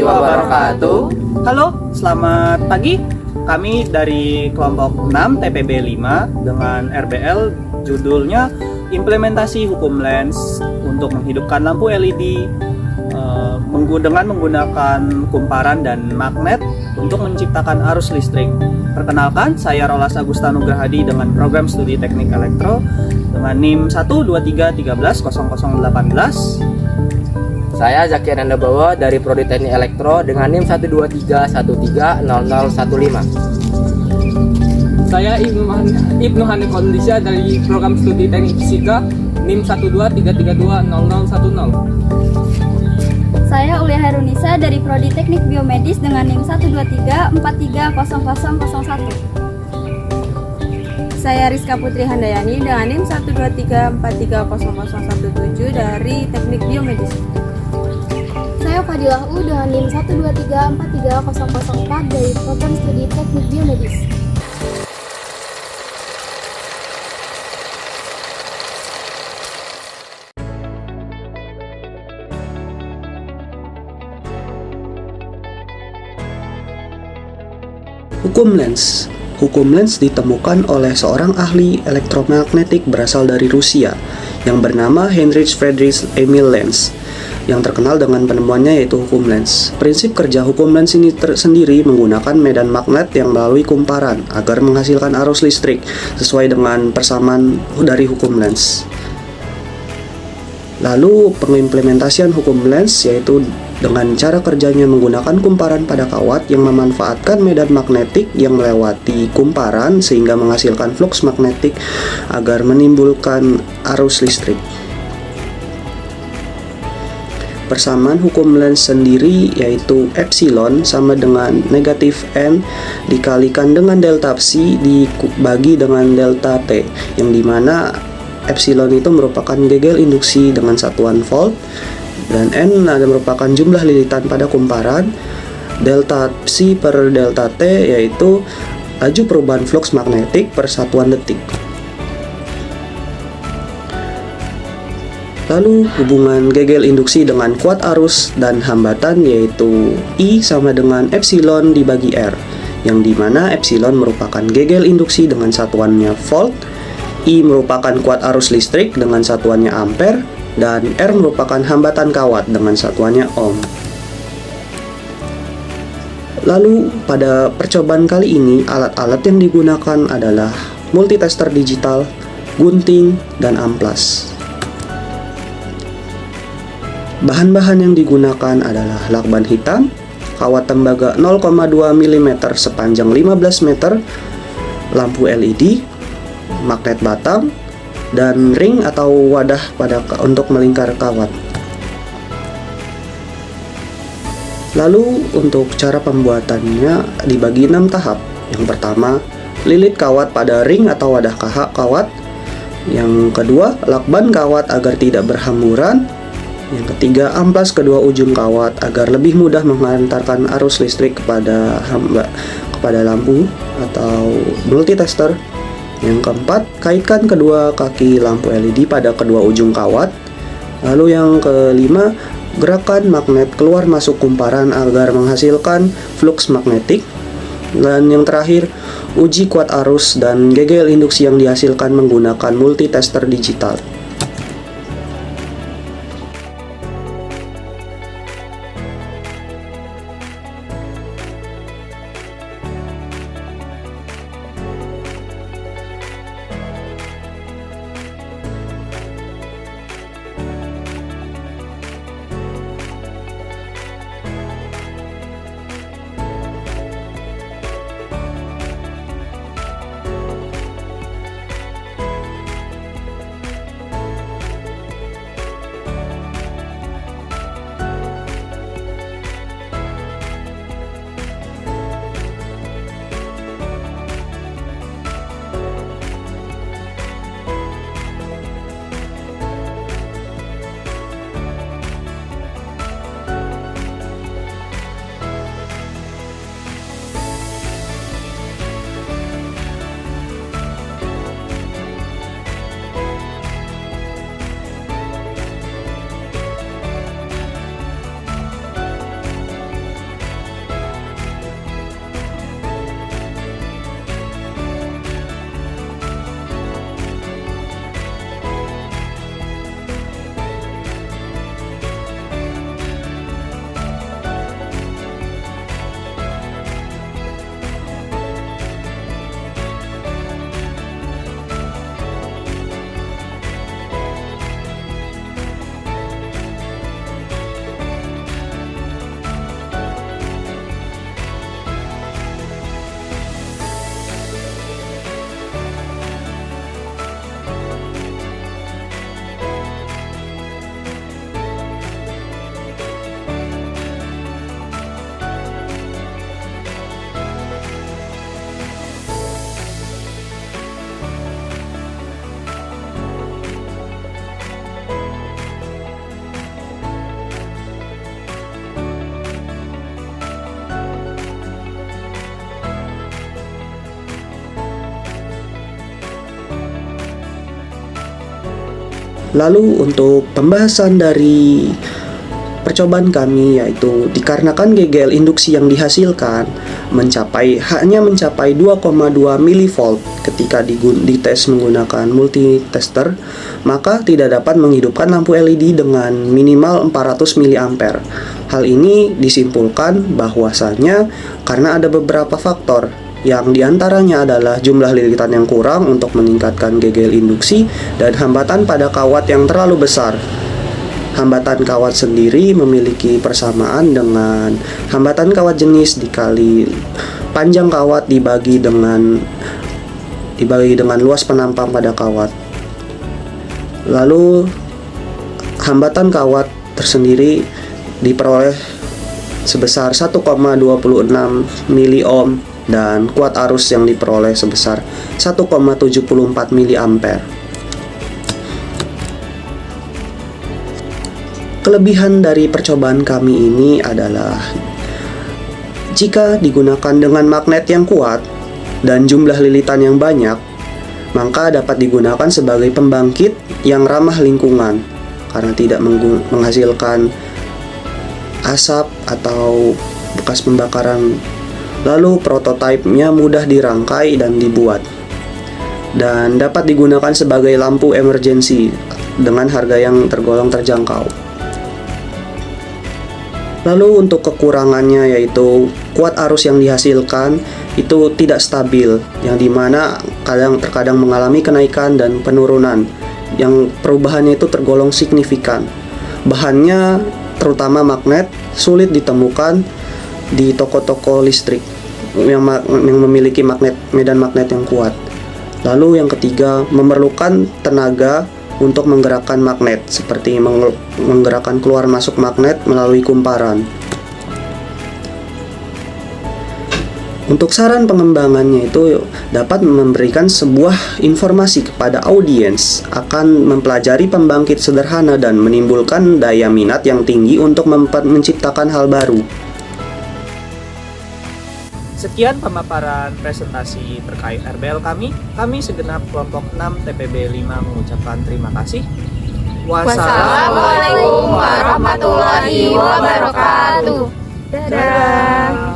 wabarakatuh. Halo, selamat pagi. Kami dari kelompok 6 TPB 5 dengan RBL judulnya Implementasi Hukum Lens untuk menghidupkan lampu LED dengan menggunakan kumparan dan magnet untuk menciptakan arus listrik. Perkenalkan, saya Rolas Agusta Nugrahadi dengan program studi teknik elektro dengan NIM 123130018. Saya Zaki Ananda Bawa dari Prodi Teknik Elektro dengan NIM 123130015. Saya Ibnu Hani Kondisya dari program studi teknik fisika NIM 123320010. Saya Ulia Herunisa dari Prodi Teknik Biomedis dengan NIM 123430001. Saya Rizka Putri Handayani dengan NIM 123430017 dari Teknik Biomedis. Saya Fadilah U dengan NIM 123430004 dari program studi Teknik Biomedis. Hukum lens. Hukum lens ditemukan oleh seorang ahli elektromagnetik berasal dari Rusia yang bernama Heinrich Friedrich Emil Lenz, yang terkenal dengan penemuannya yaitu hukum lens. Prinsip kerja hukum lens ini sendiri menggunakan medan magnet yang melalui kumparan agar menghasilkan arus listrik sesuai dengan persamaan dari hukum lens. Lalu pengimplementasian hukum lens yaitu dengan cara kerjanya menggunakan kumparan pada kawat yang memanfaatkan medan magnetik yang melewati kumparan sehingga menghasilkan flux magnetik agar menimbulkan arus listrik. Persamaan hukum lens sendiri yaitu epsilon sama dengan negatif n dikalikan dengan delta psi dibagi dengan delta t, yang dimana epsilon itu merupakan gegel induksi dengan satuan volt dan n merupakan jumlah lilitan pada kumparan. Delta psi per delta t yaitu laju perubahan flux magnetik per satuan detik. Lalu hubungan gegel induksi dengan kuat arus dan hambatan yaitu I sama dengan epsilon dibagi R, yang dimana epsilon merupakan gegel induksi dengan satuannya volt, I merupakan kuat arus listrik dengan satuannya ampere, dan R merupakan hambatan kawat dengan satuannya ohm. Lalu pada percobaan kali ini alat-alat yang digunakan adalah multitester digital, gunting, dan amplas. Bahan-bahan yang digunakan adalah lakban hitam, kawat tembaga 0,2 mm sepanjang 15 meter, lampu LED, magnet batang, dan ring atau wadah untuk melingkar kawat. Lalu untuk cara pembuatannya dibagi 6 tahap. Yang pertama, lilit kawat pada ring atau wadah kawat. Yang kedua, lakban kawat agar tidak berhamburan. Yang ketiga, amplas kedua ujung kawat agar lebih mudah mengantarkan arus listrik kepada lampu atau multitester. Yang keempat, kaitkan kedua kaki lampu LED pada kedua ujung kawat. Lalu yang kelima, gerakan magnet keluar masuk kumparan agar menghasilkan flux magnetik. Dan yang terakhir, uji kuat arus dan gegel induksi yang dihasilkan menggunakan multitester digital. Lalu untuk pembahasan dari percobaan kami, yaitu dikarenakan GGL induksi yang dihasilkan hanya mencapai 2,2 mV ketika dites menggunakan multitester, maka tidak dapat menghidupkan lampu LED dengan minimal 400 mA. Hal ini disimpulkan bahwasanya karena ada beberapa faktor, yang diantaranya adalah jumlah lilitan yang kurang untuk meningkatkan GGL induksi dan hambatan pada kawat yang terlalu besar. Hambatan kawat sendiri memiliki persamaan dengan hambatan kawat jenis dikali panjang kawat dibagi dengan luas penampang pada kawat. Lalu hambatan kawat tersendiri diperoleh sebesar 1,26 miliohm dan kuat arus yang diperoleh sebesar 1,74 mA. Kelebihan dari percobaan kami ini adalah jika digunakan dengan magnet yang kuat dan jumlah lilitan yang banyak, maka dapat digunakan sebagai pembangkit yang ramah lingkungan karena tidak menghasilkan asap atau bekas pembakaran. Lalu prototipenya mudah dirangkai dan dibuat, dan dapat digunakan sebagai lampu emergensi dengan harga yang tergolong terjangkau. Lalu untuk kekurangannya, yaitu kuat arus yang dihasilkan itu tidak stabil, yang dimana terkadang mengalami kenaikan dan penurunan, yang perubahannya itu tergolong signifikan. Bahannya terutama magnet sulit ditemukan di toko-toko listrik yang memiliki medan magnet yang kuat. Lalu yang ketiga, memerlukan tenaga untuk menggerakkan magnet, seperti menggerakkan keluar masuk magnet melalui kumparan. Untuk saran pengembangannya itu dapat memberikan sebuah informasi kepada audiens akan mempelajari pembangkit sederhana dan menimbulkan daya minat yang tinggi untuk menciptakan hal baru. Sekian pemaparan presentasi terkait RBL kami. Kami segenap kelompok 6 TPB 5 mengucapkan terima kasih. Wassalamualaikum warahmatullahi wabarakatuh. Dadah.